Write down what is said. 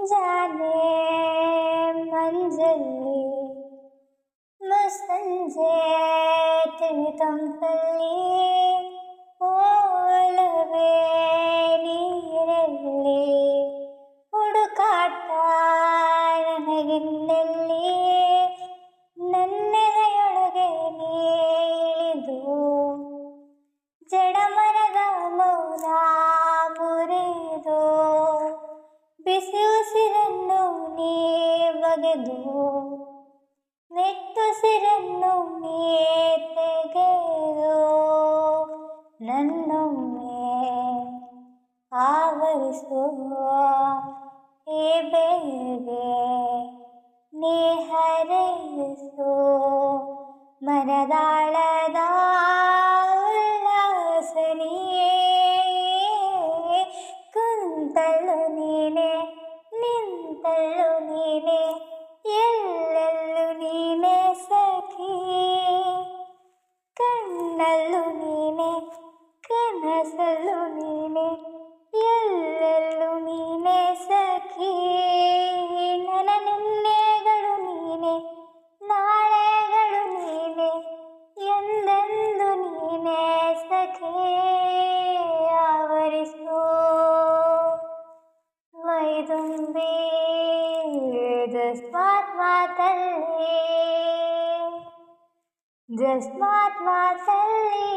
ಮುಂಜಾನೆ ಮಂಜಲ್ಲಿ ಮುಸ್ಸಂಜೆ ತಿಳಿ ತಂಪಲ್ಲಿ ಓಲವೇ ನೀರಲ್ಲಿ ಹುಡುಕಾಟ ನನಗಿನ್ನೆಲ್ಲಿ ನನ್ನೆದೆಯೊಳಗೆ ನೀಳಿದು ಜಡಮರದ ಮೌನ ಮುರಿದು ಬಿಸಿ ಉಸಿರನ್ನು ನೀ ಬಗೆದು ನಿಟ್ಟುಸಿರನ್ನು ನೀ ತೆಗೆದು ನನ್ನೊಮ್ಮೆ ಆವರಿಸುವ ಈ ಬೇಗೆ ನೀ ಹರಿಸು ಮನದಾಳದ ಉಲ್ಲಾಸನಿಯೇ ಕುಂತಳು ನೀನೆ ನಿಂತಳು ನೀನೆ ಎಲ್ಲೆಲ್ಲೂ ನೀನೆ ಸಖಿ ಕಣ್ಣಲ್ಲೂ ನೀನೆ ಕನಸಲ್ಲೂ ನೀನೆ ಎಲ್ಲೆಲ್ಲೂ ನೀನೆ ಸಖಿ ನನ್ನ ನಿನ್ನೆಗಳು ನೀನೆ ನಾಳೆಗಳು ನೀನೆ ಎಂದೆಂದು ನೀನೆ ಸಖಿ ಆವರಿಸು ಮೈದುಂಬಿ ಜಸ್ಮಾತ್ ಮಾತಲ್ಲಿ